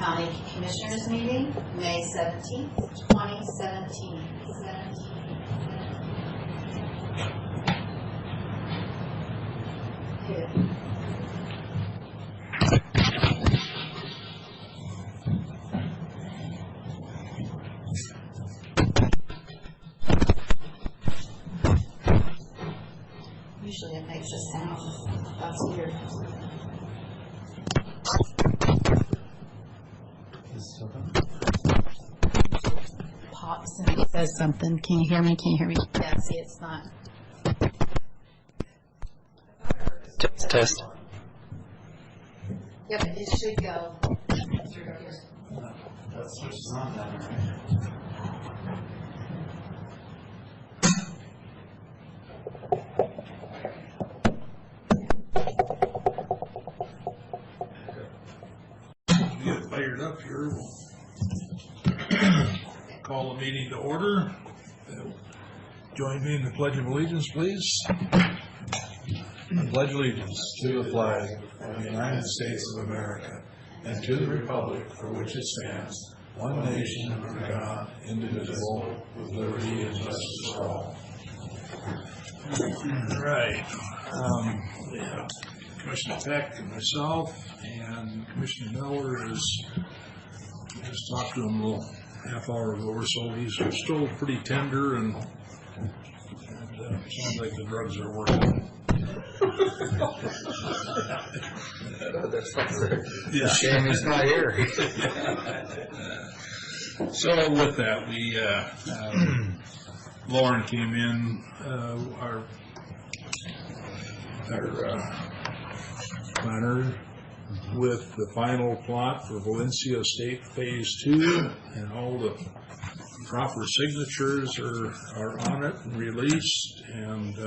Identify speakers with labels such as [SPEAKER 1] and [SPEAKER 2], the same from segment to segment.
[SPEAKER 1] County Commissioners meeting, May 17th, 2017. Usually it makes a sound. That's weird. Pops and it says something. Can you hear me? Can you hear me? Yeah, see, it's not.
[SPEAKER 2] Test.
[SPEAKER 1] Yep, it should go through here.
[SPEAKER 3] That switches on then, right?
[SPEAKER 4] Get fired up here. We'll call the meeting to order. Join me in the Pledge of Allegiance, please. I pledge allegiance
[SPEAKER 3] To the flag of the United States of America and to the republic for which it stands, one nation under God, indivisible, with liberty and justice for all.
[SPEAKER 4] All right. We have Commissioner Peck and myself, and Commissioner Miller is, just talked to him a little half hour ago or so. He's still pretty tender, and sounds like the drugs are working.
[SPEAKER 2] Yeah. Shame he's not here.
[SPEAKER 4] So with that, we Lauren came in, our planner, with the final plot for Valencia Estate Phase 2, and all the proper signatures are on it and released, and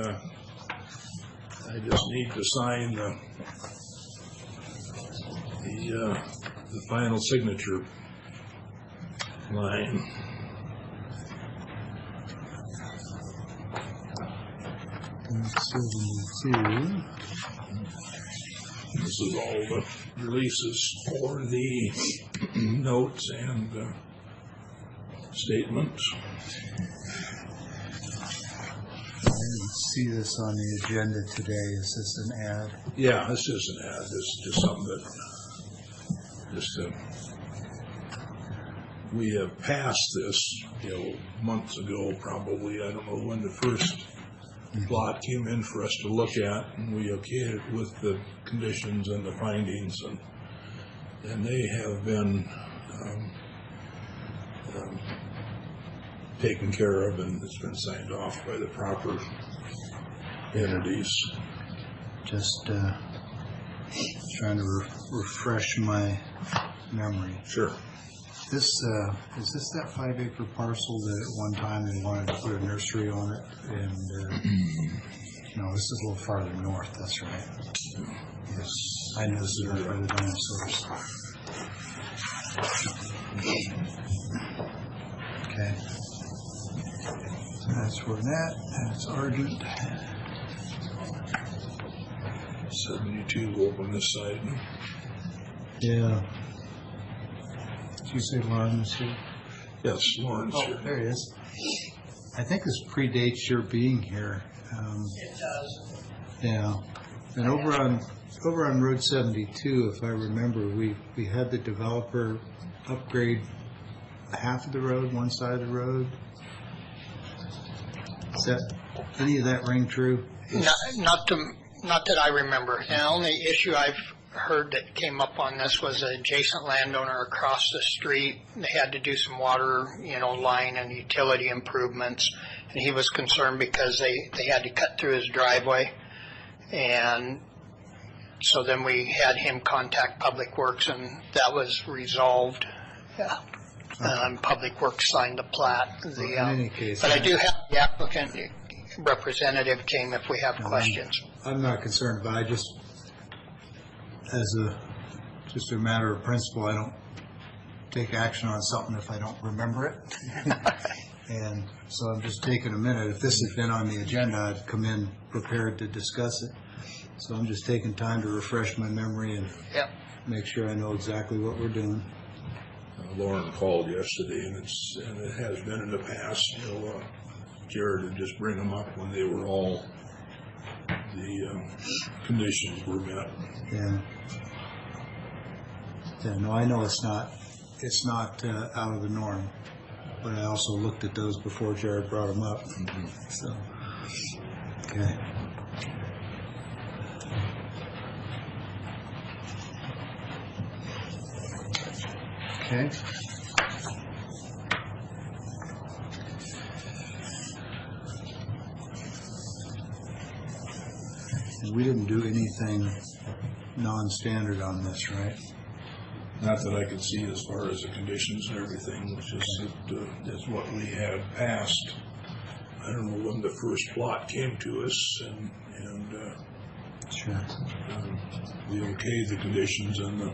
[SPEAKER 4] I just need to sign the final signature line. This is all the releases for the notes and statements.
[SPEAKER 5] I didn't see this on the agenda today. Is this an ad?
[SPEAKER 4] Yeah, this is an ad. This is just something that we have passed this, months ago probably. I don't know when the first plot came in for us to look at, and we okayed it with the conditions and the findings, and they have been taken care of, and it's been signed off by the proper entities.
[SPEAKER 5] Just trying to refresh my memory.
[SPEAKER 4] Sure.
[SPEAKER 5] This is this that 5-acre parcel that at one time they wanted to put a nursery on it, and no, this is a little farther north. That's right. Yes, I know this is right by the dinosaurs. Okay, so that's where that. That's Argent.
[SPEAKER 4] 72 over on this side.
[SPEAKER 5] Yeah. Did you say Lauren was here?
[SPEAKER 4] Yes, Lauren's
[SPEAKER 5] Oh,
[SPEAKER 4] here.
[SPEAKER 5] there he is. I think this predates your being here.
[SPEAKER 6] It does.
[SPEAKER 5] Yeah. And over on Road 72, if I remember, we had the developer upgrade half of the road, one side of the road. Is that any of that ring true?
[SPEAKER 6] Not that I remember. The only issue I've heard that came up on this was an adjacent landowner across the street. They had to do some water, line and utility improvements, and he was concerned because they had to cut through his driveway, and so then we had him contact Public Works, and that was resolved. Yeah. Public Works signed the plat.
[SPEAKER 5] In any case,
[SPEAKER 6] but I do have the applicant representative came if we have questions.
[SPEAKER 5] I'm not concerned, but I just, as just a matter of principle, I don't take action on something if I don't remember it. And so I'm just taking a minute. If this had been on the agenda, I'd come in prepared to discuss it. So I'm just taking time to refresh my memory and make sure I know exactly what we're doing.
[SPEAKER 4] Lauren called yesterday, and it has been in the past. Jared would just bring them up when they were all the conditions were met.
[SPEAKER 5] Yeah. Yeah, no, I know it's not out of the norm, but I also looked at those before Jared brought them up. So, okay. Okay. And we didn't do anything non-standard on this, right?
[SPEAKER 4] Not that I could see as far as the conditions and everything, which is that's what we had passed. I don't know when the first plot came to us, and
[SPEAKER 5] Sure.
[SPEAKER 4] we okayed the conditions and the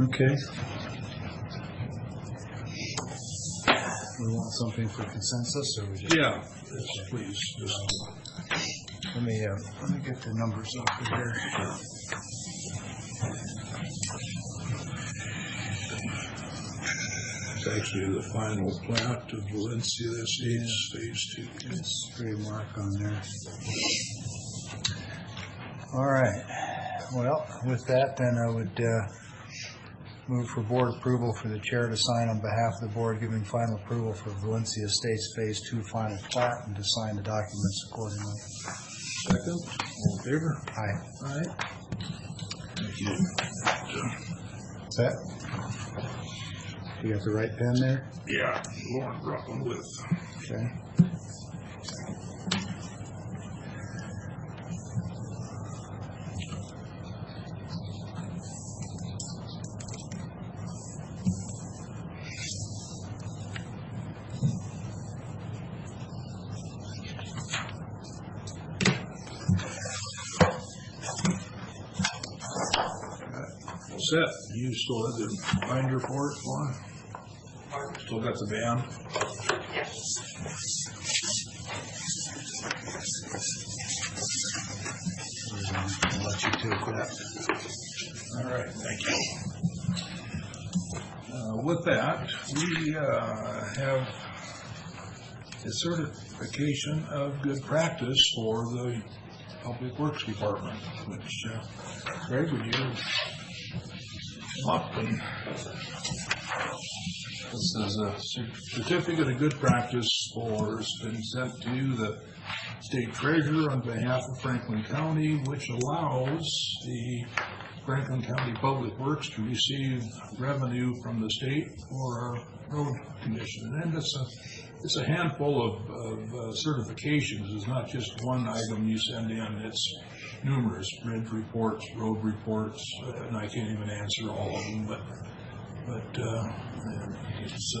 [SPEAKER 5] Okay. We want something for consensus, or we just?
[SPEAKER 4] yeah, yes, please. Just,
[SPEAKER 5] Let me get the numbers up here.
[SPEAKER 4] It's actually the final plat of Valencia Estates, Phase 2.
[SPEAKER 5] It's pretty mark on there. All right. Well, with that, then I would move for board approval for the chair to sign on behalf of the board, giving final approval for Valencia Estates Phase 2 final plat, and to sign the documents accordingly.
[SPEAKER 4] Second, all in favor?
[SPEAKER 5] Aye.
[SPEAKER 4] Aye. Thank you.
[SPEAKER 5] Is that? You got the right pen there?
[SPEAKER 4] Yeah, Lauren brought one with.
[SPEAKER 5] Okay.
[SPEAKER 4] Set. You still have the binder for it, Lauren? Still got the band?
[SPEAKER 5] I'll let you take that.
[SPEAKER 4] All right, thank you. With that, we have a certification of good practice for the Public Works Department, which, Greg, would you come up and this is a certificate of good practice has been sent to the state treasurer on behalf of Franklin County, which allows the Franklin County Public Works to receive revenue from the state for our road condition. And it's a handful of certifications. It's not just one item you send in. It's numerous bridge reports, road reports, and I can't even answer all of them, but it's,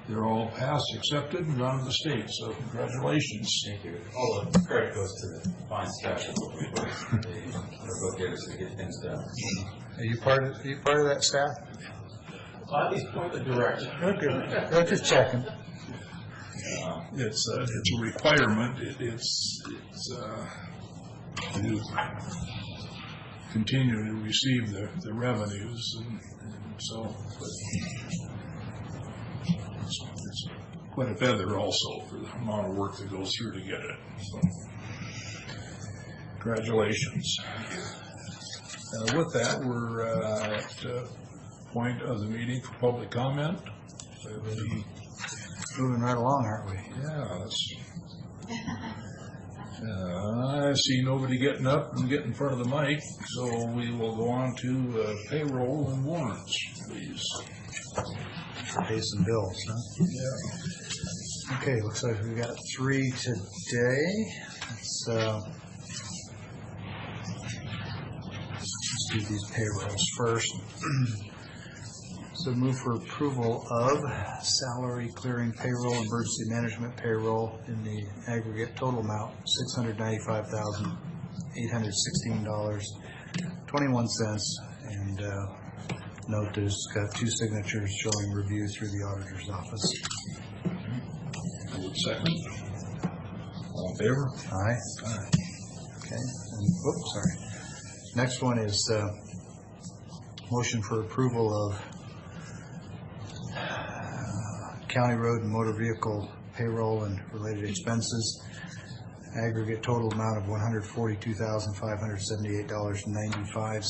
[SPEAKER 4] they're all passed, accepted, and gone to the state, so congratulations.
[SPEAKER 7] Thank you. All the credit goes to the fine staff of Public Works. They go get us to get things done.
[SPEAKER 5] Are you part of that staff?
[SPEAKER 7] At least point the direction.
[SPEAKER 5] Okay. I'm just checking.
[SPEAKER 4] It's a requirement. It's to continue to receive the revenues, and so it's quite a feather also for the amount of work that goes through to get it. So, congratulations. With that, we're at the point of the meeting for public comment.
[SPEAKER 5] Moving right along, aren't we?
[SPEAKER 4] Yeah, I see nobody getting up and getting in front of the mic, so we will go on to payroll and warrants, please.
[SPEAKER 5] Pay some bills, huh?
[SPEAKER 4] Yeah.
[SPEAKER 5] Okay, looks like we got 3 today. Let's do these payrolls first. So move for approval of salary clearing payroll, emergency management payroll in the aggregate total amount, $695,816.21. And note there's got 2 signatures showing review through the auditor's office.
[SPEAKER 4] Second. All in favor?
[SPEAKER 5] Aye.
[SPEAKER 4] Aye.
[SPEAKER 5] Okay, and, oops, sorry. Next one is motion for approval of county road and motor vehicle payroll and related expenses. Aggregate total amount of $142,578.95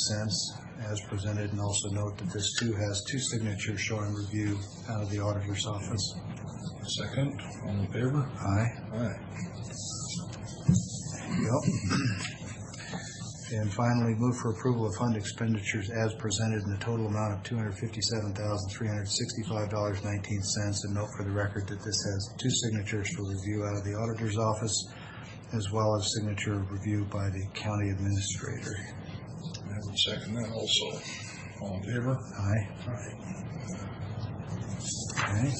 [SPEAKER 5] as presented, and also note that this too has two signatures showing review out of the auditor's office.
[SPEAKER 4] Second, all in favor?
[SPEAKER 5] Aye.
[SPEAKER 4] Aye.
[SPEAKER 5] Yep. And finally, move for approval of fund expenditures as presented in the total amount of $257,365.19, and note for the record that this has two signatures for review out of the auditor's office, as well as signature review by the county administrator.
[SPEAKER 4] I would second that also. All in favor?
[SPEAKER 5] Aye.
[SPEAKER 4] Aye.
[SPEAKER 5] Okay.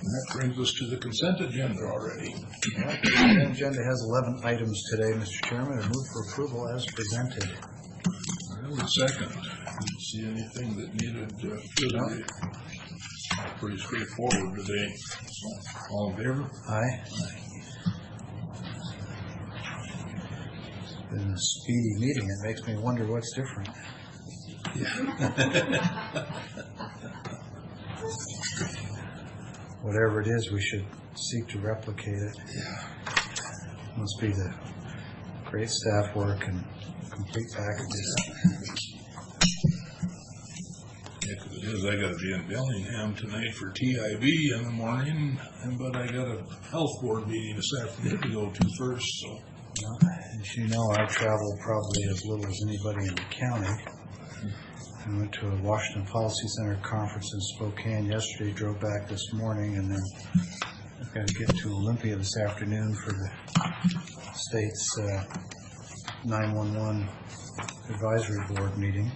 [SPEAKER 4] That brings us to the consent agenda already.
[SPEAKER 5] The agenda has 11 items today, Mr. Chairman. I move for approval as presented.
[SPEAKER 4] I would second. Didn't see anything that needed further. Pretty straightforward today. So, all in favor?
[SPEAKER 5] Aye. It's been a speedy meeting. It makes me wonder what's different. Whatever it is, we should seek to replicate it.
[SPEAKER 4] Yeah.
[SPEAKER 5] Must be the great staff work and complete packages.
[SPEAKER 4] Yeah, 'cause it is. I got to be in Bellingham tonight for TIV in the morning, but I got a health board meeting this afternoon to go to first. So,
[SPEAKER 5] As you know, I travel probably as little as anybody in the county. I went to a Washington Policy Center conference in Spokane yesterday, drove back this morning, and then I've got to get to Olympia this afternoon for the state's 911 advisory board meeting.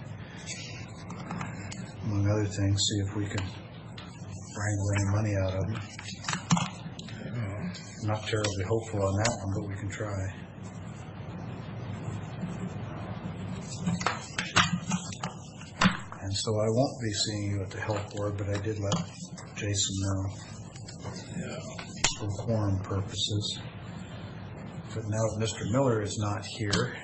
[SPEAKER 5] Among other things, see if we can wrangle any money out of them. I'm not terribly hopeful on that one, but we can try. And so I won't be seeing you at the health board, but I did let Jason know for quorum purposes. But now that Mr. Miller is not here,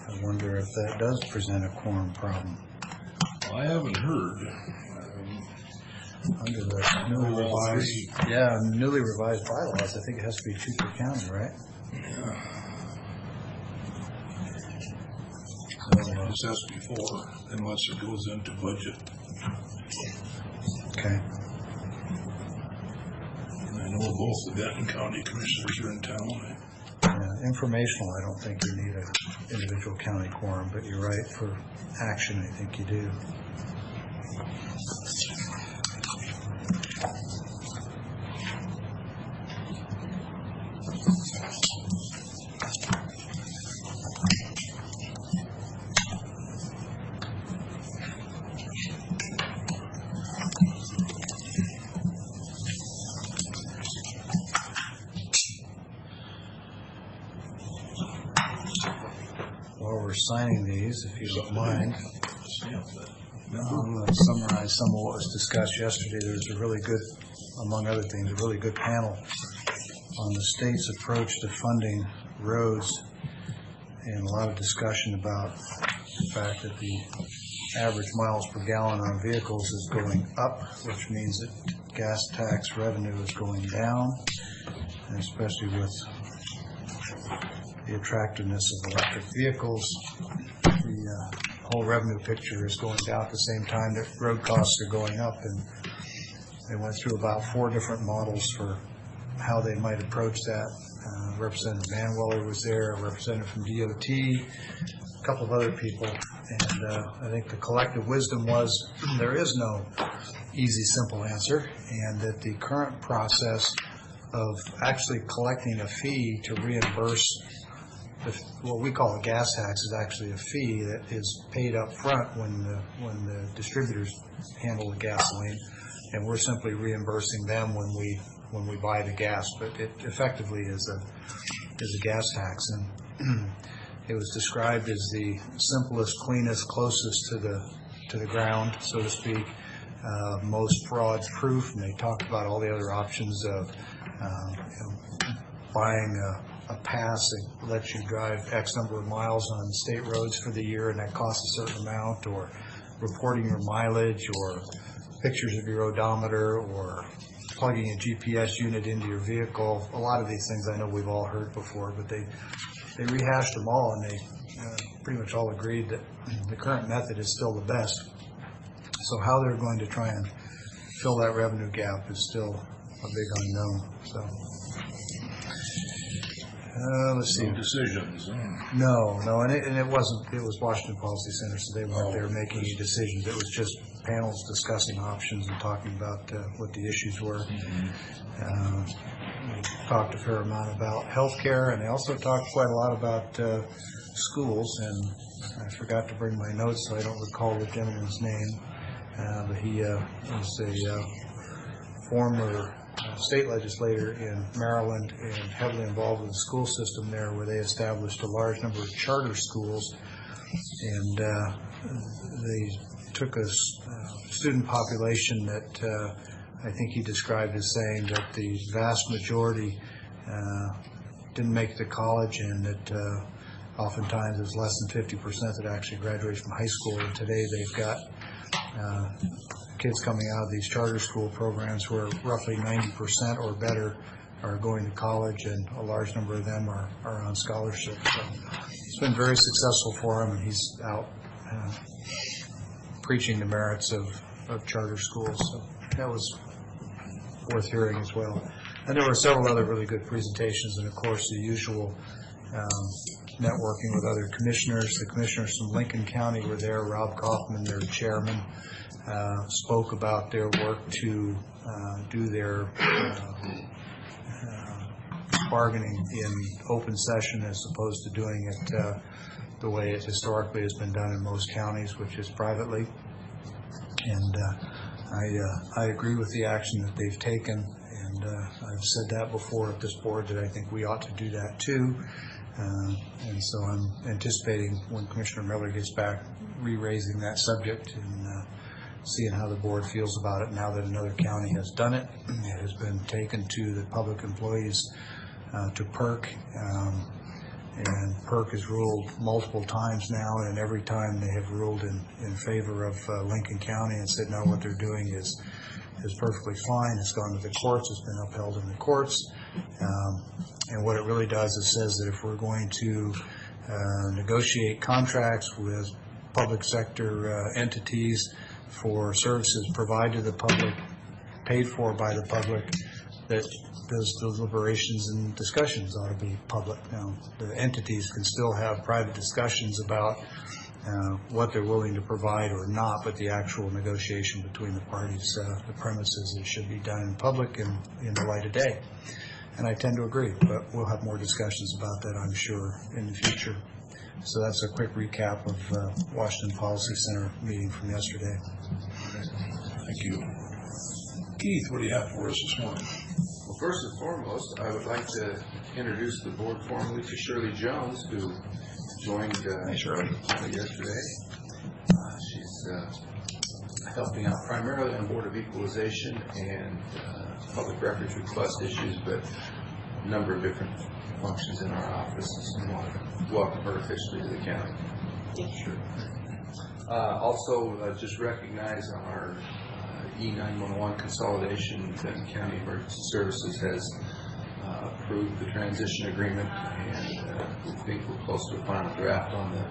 [SPEAKER 5] I wonder if that does present a quorum problem.
[SPEAKER 4] well, I haven't heard.
[SPEAKER 5] Under the newly revised bylaws, I think it has to be two per county, right?
[SPEAKER 4] This has to be four, unless it goes into budget.
[SPEAKER 5] Okay.
[SPEAKER 4] And I know both the Denton County Commissioners are in town.
[SPEAKER 5] Informational, I don't think you need an individual county quorum, but you're right, for action, I think you do. While we're signing these, if you don't mind, I'm going to summarize some of what was discussed yesterday. There was a really good, among other things, a really good panel on the state's approach to funding roads, and a lot of discussion about the fact that the average miles per gallon on vehicles is going up, which means that gas tax revenue is going down, and especially with the attractiveness of electric vehicles, the whole revenue picture is going down at the same time that road costs are going up. And they went through about 4 different models for how they might approach that. Representative Manweller was there, a representative from DOT, a couple of other people, and I think the collective wisdom was there is no easy, simple answer, and that the current process of actually collecting a fee to reimburse what we call a gas tax is actually a fee that is paid up front when the distributors handle the gasoline, and we're simply reimbursing them when we buy the gas. But it effectively is is a gas tax, and it was described as the simplest, cleanest, closest to the ground, so to speak, most fraud-proof, and they talked about all the other options of buying a pass that lets you drive X number of miles on state roads for the year, and that costs a certain amount, or reporting your mileage, or pictures of your odometer, or plugging a GPS unit into your vehicle. A lot of these things I know we've all heard before, but they rehashed them all, and they pretty much all agreed that the current method is still the best. So how they're going to try and fill that revenue gap is still a big unknown. So let's see.
[SPEAKER 4] No decisions.
[SPEAKER 5] No, and it wasn't. It was Washington Policy Center, so they weren't there making any decisions. It was just panels discussing options and talking about what the issues were. We talked a fair amount about healthcare, and they also talked quite a lot about schools. And I forgot to bring my notes, so I don't recall the gentleman's name. But he was a former state legislator in Maryland and heavily involved with the school system there, where they established a large number of charter schools, and they took a student population that I think he described as saying that the vast majority didn't make it to college, and that oftentimes it's less than 50% that actually graduate from high school. And today they've got kids coming out of these charter school programs where roughly 90% or better are going to college, and a large number of them are on scholarship. So it's been very successful for him, and he's out preaching the merits of charter schools. So that was worth hearing as well. And there were several other really good presentations, and of course the usual networking with other commissioners. The commissioners from Lincoln County were there. Rob Kaufman, their chairman, spoke about their work to do their bargaining in open session as opposed to doing it the way it historically has been done in most counties, which is privately. And I agree with the action that they've taken, and I've said that before at this board that I think we ought to do that too. And so I'm anticipating when Commissioner Miller gets back, re-raising that subject and seeing how the board feels about it now that another county has done it. It has been taken to the public employees, to PERC, and PERC has ruled multiple times now, and every time they have ruled in favor of Lincoln County and said, no, what they're doing is perfectly fine. It's gone to the courts. It's been upheld in the courts. And what it really does is says that if we're going to negotiate contracts with public sector entities for services provided to the public, paid for by the public, that those deliberations and discussions ought to be public. Now, the entities can still have private discussions about what they're willing to provide or not, but the actual negotiation between the parties, the premise is it should be done in public and in the light of day. And I tend to agree, but we'll have more discussions about that, I'm sure, in the future. So that's a quick recap of Washington Policy Center meeting from yesterday.
[SPEAKER 4] Thank you. Keith, what do you have for us this morning?
[SPEAKER 8] Well, first and foremost, I would like to introduce the board formally to Shirley Jones, who joined yesterday. She's helping out primarily on Board of Equalization and public records request issues, but a number of different functions in our office, and I want to welcome her officially to the county. Sure. Also, just recognize on our E911 consolidation, Benton County Emergency Services has approved the transition agreement, and we think we're close to a final draft on the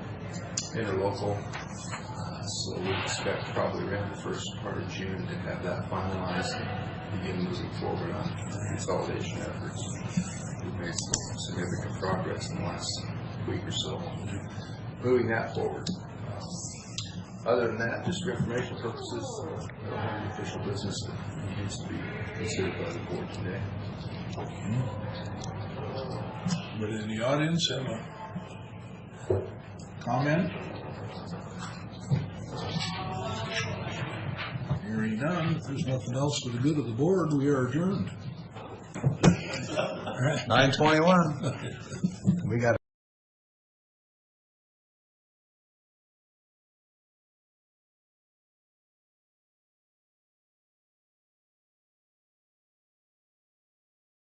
[SPEAKER 8] interlocal. So we expect probably around the first part of June to have that finalized and begin moving forward on consolidation efforts. We've made some significant progress in the last week or so, moving that forward. Other than that, just for information purposes, we don't have any official business that needs to be considered by the board today.
[SPEAKER 4] But in the audience have a comment? Hearing none, if there's nothing else for the good of the board, we are adjourned.
[SPEAKER 5] 9:21. We got